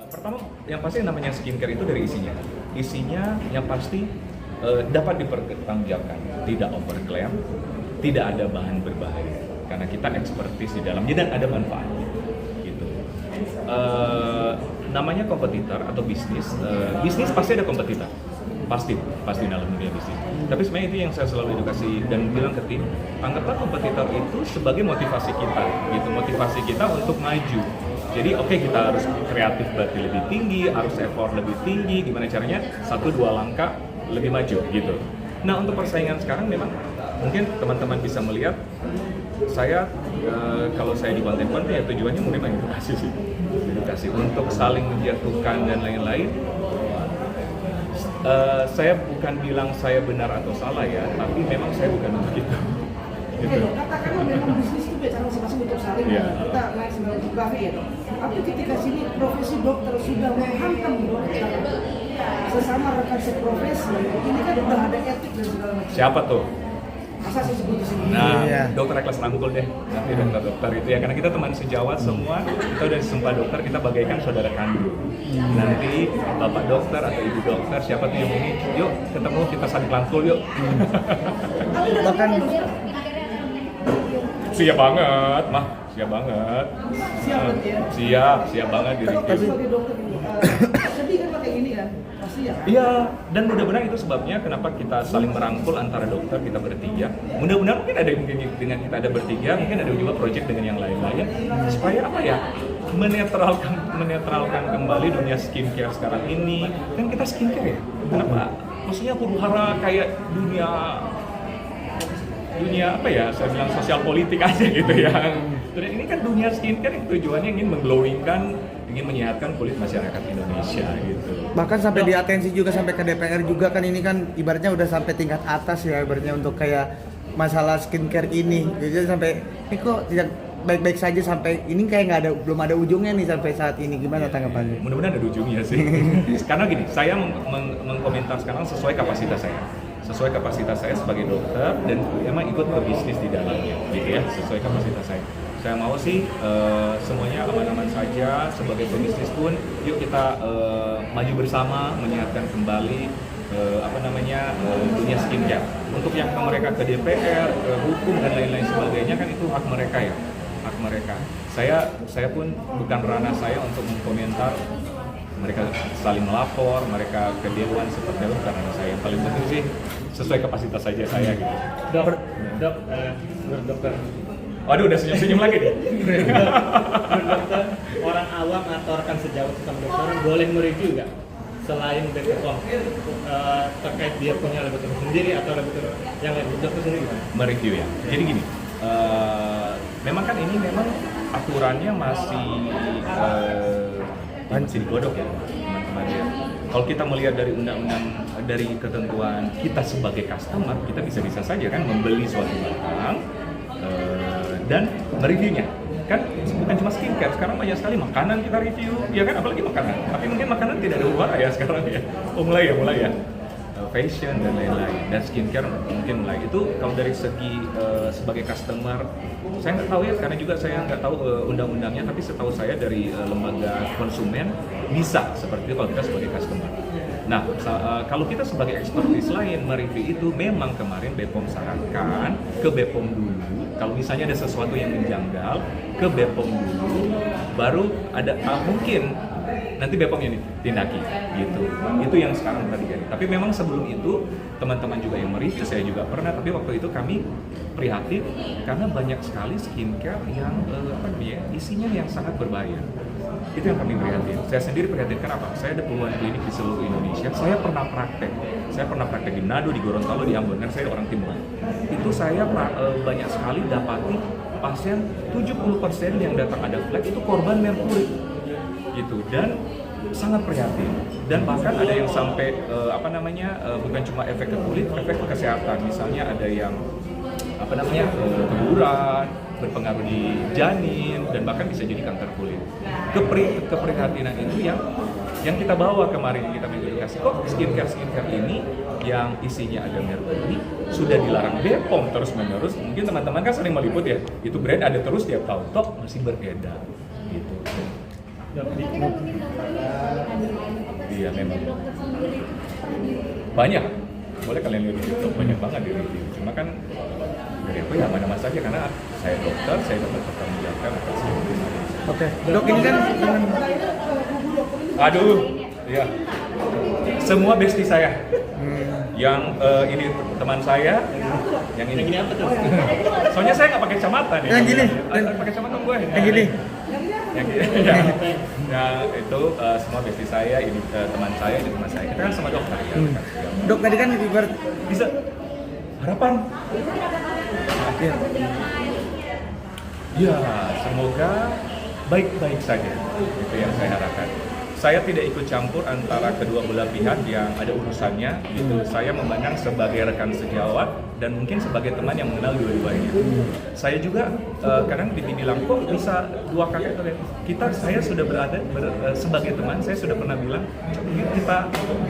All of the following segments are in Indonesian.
Pertama, yang pasti namanya skincare itu dari isinya. Isinya yang pasti dapat dipertanggungjawabkan, tidak overklaim, tidak ada bahan berbahaya. Karena kita ekspertis di dalamnya dan ada manfaatnya. Gitu. Namanya kompetitor atau bisnis pasti ada kompetitor. Pasti dalam dunia bisnis. Tapi sebenarnya itu yang saya selalu edukasi dan bilang ke tim, anggaplah kompetitor itu sebagai motivasi kita, gitu, motivasi kita untuk maju. Jadi kita harus kreatif berarti lebih tinggi, harus effort lebih tinggi, gimana caranya 1-2 langkah lebih maju gitu. Nah untuk persaingan sekarang memang mungkin teman-teman bisa melihat saya kalau saya di konten-konten ya tujuannya memang edukasi sih, edukasi untuk saling menjatuhkan dan lain-lain. Saya bukan bilang saya benar atau salah ya, tapi memang saya bukan begitu. Gitu. Katakanlah memang bisnis itu biasa masing-masing untuk saling kita naik sebagai geografi ya dok. Tapi ketika sini profesi dokter sudah menghantam dokter sesama rekan seprofesi, ini kan udah ada etik dan segala macam. Siapa tuh? Masa sih sebut di sini? Nah, dokter ikhlas rangkul deh. Nanti dokter itu ya, karena kita teman sejawat semua, kita udah disumpah dokter, kita bagaikan saudara kandung. Nanti bapak dokter atau ibu dokter, siapa tuh yang ini? Yuk ketemu, kita saling rangkul yuk. Bahkan Siap banget, mah. Siap banget. Siap banget diri. Tapi sebagai dokter sedih kan pakai gini kan? Pasti ya. Iya, dan mudah-mudahan itu sebabnya kenapa kita saling merangkul antara dokter kita bertiga. Mudah-mudahan mungkin ada mungkin dengan kita ada bertiga, mungkin ada juga project dengan yang lain-lain supaya apa ya? Menetralkan kembali dunia skincare sekarang ini. Kan kita skincare ya. Kenapa? Maksudnya huru-hara kayak dunia apa ya, saya bilang sosial politik aja gitu ya. Terus ini kan dunia skincare yang tujuannya ingin mengglowingkan, ingin menyehatkan kulit masyarakat Indonesia gitu. bahkan sampai di atensi juga sampai ke DPR juga kan, ini kan ibaratnya udah sampai tingkat atas ya ibaratnya untuk kayak masalah skincare ini. Jadi sampai ini kok tidak baik-baik saja sampai ini kayak belum ada ujungnya nih sampai saat ini. Gimana tanggapannya? Mudah-mudahan ada ujungnya sih. Karena gini, saya mengkomentar sekarang sesuai kapasitas saya. Sesuai kapasitas saya sebagai dokter dan emang ikut berbisnis di dalamnya gitu ya, sesuai kapasitas saya. Saya mau sih semuanya aman-aman saja. Sebagai pebisnis pun yuk kita maju bersama menyehatkan kembali dunia skincare. Untuk yang mereka ke DPR, ke hukum dan lain-lain sebagainya kan itu hak mereka ya, hak mereka. Saya pun bukan ranah saya untuk mengkomentar. Mereka saling melapor, mereka ke dewan seperti itu karena saya yang paling penting sih sesuai kapasitas saja saya gitu. Dokter. Waduh, udah senyum-senyum lagi nih. Dokter, orang awam atau rekan sejawat tentang dokter boleh mereview nggak selain BPOM terkait dia punya laboratorium sendiri atau laboratorium yang lain, dokter sendiri gimana? Mereview ya. Jadi gini, memang kan ini memang aturannya masih digodok ya teman-teman ya. Kalau kita melihat dari undang-undang, dari ketentuan kita sebagai customer, kita bisa saja kan membeli suatu barang dan mereviewnya. Kan bukan cuma skincare, sekarang banyak sekali makanan kita review, ya kan, apalagi makanan. Tapi mungkin makanan tidak ada ubah ya sekarang ya. Mulai ya. Fashion dan lain-lain, dan skincare mungkin mulai. Itu kalau dari segi sebagai customer, saya nggak tahu ya, karena juga saya nggak tahu undang-undangnya, tapi setahu saya dari lembaga konsumen bisa seperti itu kalau kita sebagai customer. Nah, kalau kita sebagai expertise lain mereview itu, memang kemarin BPOM sarankan ke BPOM dulu. Kalau misalnya ada sesuatu yang menjanggal, ke BPOM dulu, baru ada mungkin nanti BPOM yang ditindaki gitu. Itu yang sekarang terjadi. Tapi memang sebelum itu teman-teman juga yang mereview, saya juga pernah, tapi waktu itu kami prihatin karena banyak sekali skincare yang isinya yang sangat berbahaya. Itu yang kami prihatin. Saya sendiri prihatin kenapa? Saya ada puluhan klinik di seluruh Indonesia. Saya pernah praktek di Manado, di Gorontalo, di Ambon, dan saya orang Timur. Itu saya banyak sekali dapati pasien 70% yang datang ada flek itu korban merkuri gitu, dan sangat prihatin. Dan bahkan ada yang sampai bukan cuma efek ke kulit, efek ke kesehatan. Misalnya ada yang keguguran, berpengaruh di janin, dan bahkan bisa jadi kanker kulit. Keprihatinan itu yang kita bawa kemarin, yang kita mengedukasi. Kok skincare ini yang isinya ada merkuri sudah dilarang BPOM terus-menerus. Mungkin teman-teman kan sering meliput ya, itu brand ada terus tiap tahun, toh masih beredar gitu. Iya memang banyak, boleh kalian lihat di YouTube, banyak banget di review. Cuma kan dari aku ya mana-mana saja, karena saya dokter, saya dapat pertanggungjawabkan atas semua. Oke, dok ini kan dengan Aduh, ya. Semua bestie saya. Yang ini teman saya, yang ini. Ini apa tuh? Soalnya saya nggak pakai kacamata nih. Yang gini. Pakai kacamata gue. yang gini. Yang gini. Ya, itu semua bestie saya, ini teman saya, ini teman saya. Kita kan sama dokter ya. Dok tadi kan ibarat Bisa harapan. ya, Ya, semoga baik-baik saja. Itu yang saya harapkan. Saya tidak ikut campur antara kedua belah pihak yang ada urusannya gitu. Saya memandang sebagai rekan sejawat dan mungkin sebagai teman yang mengenal dua-duanya. Saya juga kadang dibilang kok bisa dua kakak kalian. Saya sudah berada sebagai teman, saya sudah pernah bilang yuk kita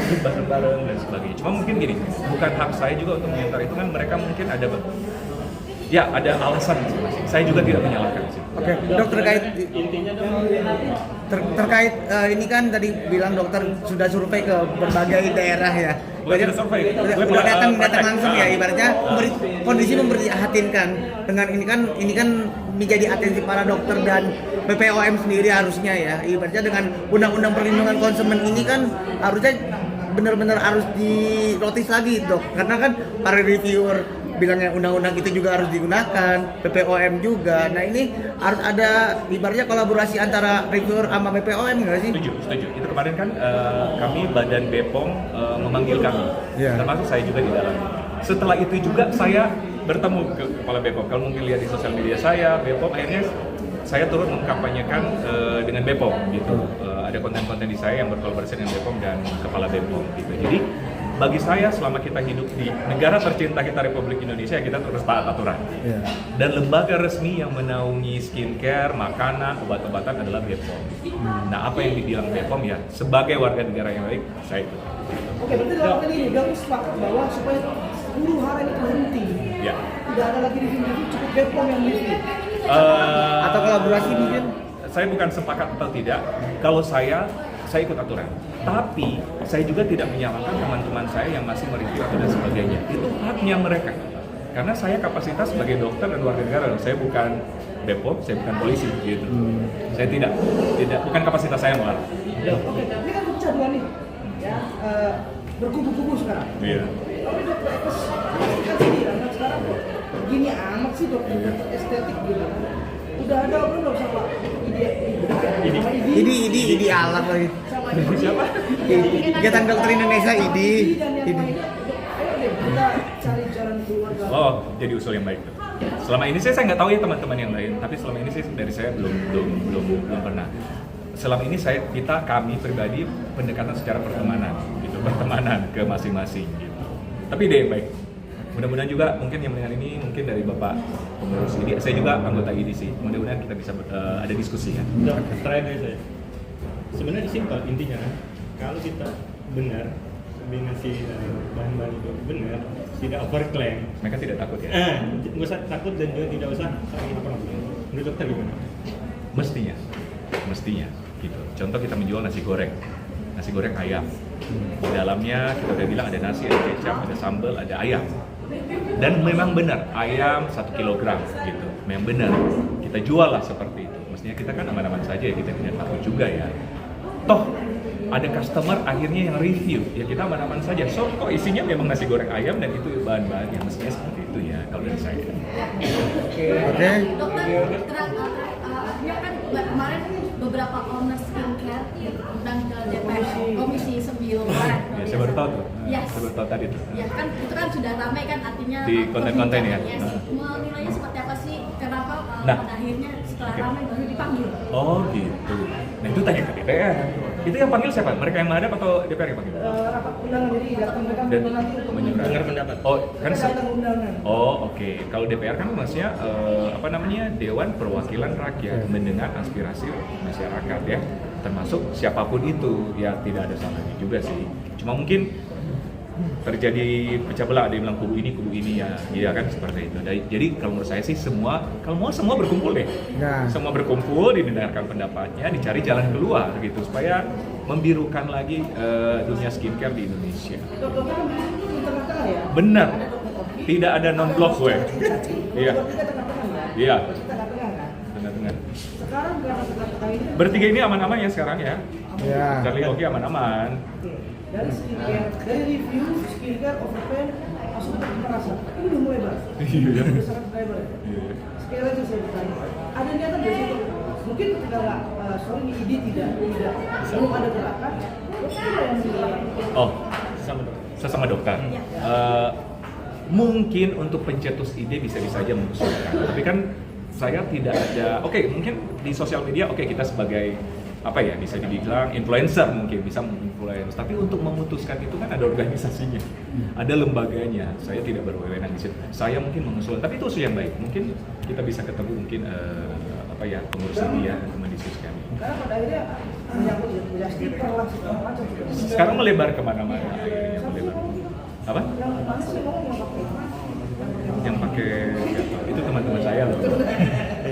hidup bareng-bareng dan sebagainya. Cuma mungkin gini, bukan hak saya juga untuk mengantar itu, kan mereka mungkin ada ada alasan masing-masing. Saya juga tidak menyalahkan sih. oke, dok terkait Intinya dong, terkait ini kan tadi bilang dokter sudah survei ke berbagai daerah ya. Bukan sudah survei, Udah datang langsung ya, ibaratnya kondisi memprihatinkan. Dengan ini kan menjadi atensi para dokter dan BPOM sendiri harusnya ya. Ibaratnya dengan undang-undang perlindungan konsumen ini kan harusnya benar-benar harus dinotis lagi dok, karena kan para reviewer bilangnya undang-undang itu juga harus digunakan, BPOM juga. Nah ini harus ada ibaratnya kolaborasi antara reviewer sama BPOM nggak sih? Setuju. Itu kemarin kan kami Badan BPOM memanggil kami, termasuk saya juga di dalam. Setelah itu juga saya bertemu ke kepala BPOM. Kalau mungkin lihat di sosial media saya, BPOM akhirnya saya turut mengkampanyekan dengan BPOM gitu. Ada konten-konten di saya yang berkolaborasi dengan BPOM dan kepala BPOM gitu. Jadi bagi saya selama kita hidup di negara tercinta kita Republik Indonesia, kita terus taat aturan. Dan lembaga resmi yang menaungi skincare, makanan, obat-obatan adalah BPOM. Nah, apa yang dibilang BPOM ya sebagai warga negara yang baik, saya ikut. Oke, berarti dalam kali ini Gamis sepakat bahwa supaya huru hara ini berhenti, Ya. tidak ada lagi review, cukup BPOM yang review. Atau kolaborasi mungkin? Saya bukan sepakat atau tidak. Kalau saya ikut aturan. Tapi saya juga tidak menyalahkan teman-teman saya yang masih mereview atau dan sebagainya. Itu haknya mereka. Karena saya kapasitas sebagai dokter dan warga negara. Saya bukan BPOM, saya bukan polisi gitu. Saya tidak bukan kapasitas saya melarang. Oke, ini kan pecah dua nih, ya berkubu-kubu sekarang. Iya. Tapi dokter Ekes kan sendiri kan sekarang gini amat sih dokter estetik gitu. Udah ada belum sama Idi alat lagi. Siapa? Ikatan Dokter Indonesia Idi. Ayo deh kita cari jalan keluar. Oh, jadi usul yang baik. Selama ini saya nggak tahu ya teman-teman yang lain, tapi selama ini sih dari saya belum pernah. Selama ini kami pribadi pendekatan secara pertemanan gitu, pertemanan ke masing-masing gitu. Tapi ide yang baik. Mudah-mudahan juga mungkin yang mendengar ini mungkin dari Bapak pengurus IDI, saya juga anggota IDI sih. Mudah-mudahan kita bisa ada diskusi ya. terakhir dari saya. Sebenarnya simpel intinya, kalau kita benar ngasih bahan-bahan itu benar, tidak overclaim. Mereka tidak takut ya? Nggak usah takut dan juga tidak usah saling apa. Menurut dokter gimana? Mestinya gitu. Contoh kita menjual nasi goreng ayam. Di dalamnya kita udah bilang ada nasi, ada kecap, ada sambal, ada ayam. Dan memang benar ayam 1 kilogram gitu. Memang benar kita jual lah seperti itu. Mestinya kita kan aman-aman saja ya, kita tidak takut juga ya. Toh ada customer akhirnya yang review, ya kita aman-aman saja. So kok isinya memang nasi goreng ayam dan itu bahan-bahan yang mestinya seperti itu ya kalau dari saya. Oke. Dokter, artinya kan kemarin beberapa owner skincare undang ke DPR Komisi 9. Ya, saya baru tahu tuh. Yes. Saya baru tahu tadi tuh. Ya kan itu kan sudah ramai kan artinya Di konten-konten ya? Yes. Menilainya seperti apa sih? Kenapa Nah. pada akhirnya setelah Oke. ramai baru dipanggil? Oh gitu. Nah itu tanya ke DPR. Itu yang panggil siapa? Mereka yang menghadap atau DPR yang panggil? Rapat undangan jadi datang mereka Dan nanti untuk menyuruh. Dengar pendapat. Oh kan mereka datang undangan. Oh oke. Kalau DPR kan maksudnya Dewan Perwakilan Rakyat, mendengar aspirasi masyarakat ya, termasuk siapapun itu ya, tidak ada salahnya juga sih. Cuma mungkin terjadi pecah belah, ada yang bilang kubu ini ya, iya kan seperti itu. Jadi kalau menurut saya sih semua berkumpul deh, Nah. semua berkumpul, didengarkan pendapatnya, dicari jalan keluar gitu supaya membirukan lagi dunia skincare di Indonesia. Dokter kan dulu di tengah-tengah ya. Benar, tidak ada non blok gue. Iya, Kita tengah-tengah ya. iya, Kita tengah-tengah kan. tengah-tengah. Sekarang karena tengah-tengah ini Bertiga ini aman-aman ya sekarang ya. Ya. Charlie Oki aman-aman. dari skincare, dari review skincare overpen masuk ke merasa ini udah mulai bahas. Iya. Udah sangat lebar ya. Sekali lagi saya bertanya, ada niatan dari situ? Mungkin ketika sorry ini ID tidak belum ada gerakan, apa yang dilakukan? Oh, Sama dong. sesama dokter. Mungkin untuk pencetus ide bisa-bisa aja mengusulkan. Tapi kan saya tidak ada. Oke, mungkin di sosial media kita sebagai apa ya, bisa dibilang influencer, mungkin bisa menginfluence. Tapi untuk memutuskan itu kan ada organisasinya, ada lembaganya. Saya tidak berwenang di situ. Saya mungkin mengusulkan, tapi itu usul yang baik. Mungkin kita bisa ketemu mungkin pengurus media untuk mendiskusikan. Karena pada akhirnya menyangkut ya stiker lah segala macam. Sekarang melebar kemana-mana. Akhirnya melebar. Apa? Yang mana sih ngomong yang pakai? Yang pakai itu teman-teman saya loh.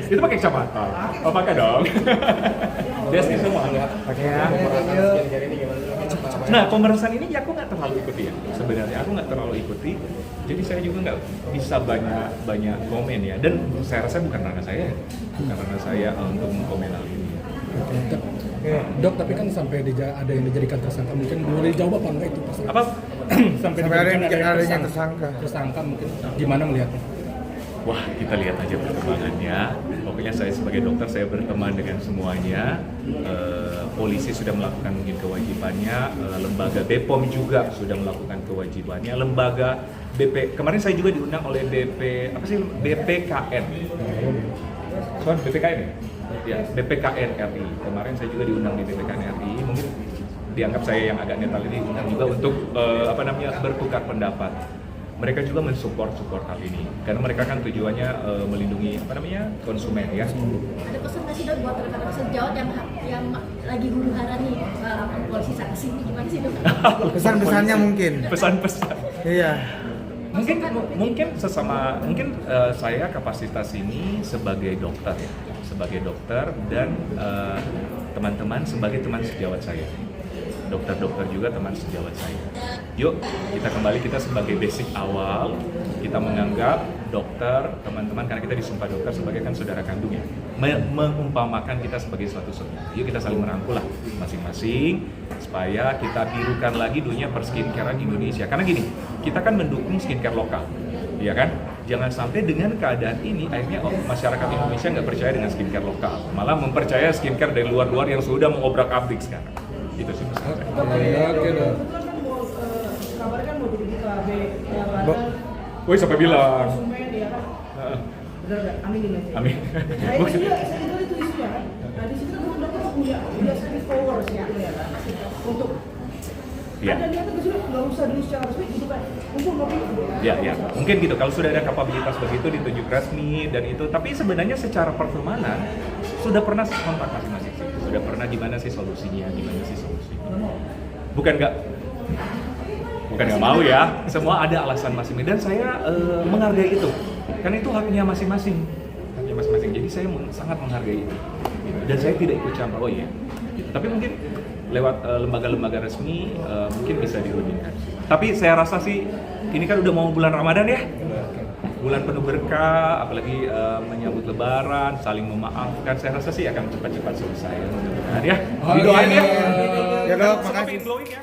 Itu pakai kacamata. Oh, pakai dong. Desi semua. Pakai ya. Nah, pemerasan ini ya aku nggak terlalu ikuti ya. Sebenarnya aku nggak terlalu ikuti. Jadi saya juga nggak bisa banyak komen ya. Dan saya rasa bukan ranah saya, untuk mengkomen hal ini. Dok, tapi kan sampai ada yang dijadikan tersangka, mungkin boleh dijawab apa enggak itu pas? Apa? Sampai ada yang tersangka. Tersangka mungkin gimana melihatnya? Wah, kita lihat aja perkembangannya. Pokoknya saya sebagai dokter, saya berteman dengan semuanya. Polisi sudah melakukan mungkin kewajibannya, lembaga BPOM juga sudah melakukan kewajibannya, lembaga kemarin saya juga diundang oleh BPKN. Soal BPKN ya? BPKN RI. Kemarin saya juga diundang di BPKN RI. Mungkin dianggap saya yang agak netral ini diundang juga untuk bertukar pendapat. Mereka juga mensupport hal ini karena mereka kan tujuannya melindungi konsumen ya. Ada pesan nggak sih Dok buat rekan-rekan sejawat yang lagi huru-hara nih polisi sanksi ini gimana sih Dok? Pesan-pesannya mungkin. Pesan-pesan. Iya. Mungkin saya kapasitas ini sebagai dokter ya, dan teman-teman sebagai teman sejawat saya. Dokter-dokter juga teman sejawat saya. Yuk, kita sebagai basic awal, kita menganggap dokter, teman-teman, karena kita disumpah dokter sebagai kan saudara kandung ya, mengumpamakan kita sebagai suatu saudara. Yuk kita saling merangkul lah masing-masing, supaya kita birukan lagi dunia perskincarean Indonesia. Karena gini, kita kan mendukung skincare lokal, ya kan? Jangan sampai dengan keadaan ini akhirnya masyarakat Indonesia nggak percaya dengan skincare lokal, malah mempercaya skincare dari luar-luar yang sudah mengobrak-abrik sekarang. Itu sih pesan saya. Oke, Dok. Kabarnya kan mau jadi di KB yang ada Woi, sampai bilang. konsumen ya kan. Benar nggak? Aminin aja. Amin. Saya dengar itu isunya kan. Nah di situ kan dokter punya service powers ya kan. Untuk Iya. ada niatan ke situ nggak usah dulu secara resmi gitu kan. Untuk ngopi. Ya, mungkin gitu. Kalau sudah ada kapabilitas begitu ditunjuk resmi dan itu, tapi sebenarnya secara perfilmanan sudah pernah kontak masing-masing. Sudah pernah gimana sih solusinya? Bukan nggak mau ya. Semua ada alasan masing-masing dan saya menghargai itu. Karena itu haknya masing-masing. Jadi saya sangat menghargai itu. Gitu. Dan saya tidak ikut campur. Oh iya. Gitu. Tapi mungkin lewat lembaga-lembaga resmi mungkin bisa dirundingkan. Tapi saya rasa sih ini kan udah mau bulan Ramadan ya. Bulan penuh berkah, apalagi menyambut Lebaran, saling memaafkan. Saya rasa sih akan cepat-cepat selesai. Mudah-mudahan ya. Didoain ya. Ya Dok, Semoga makasih. glowing ya.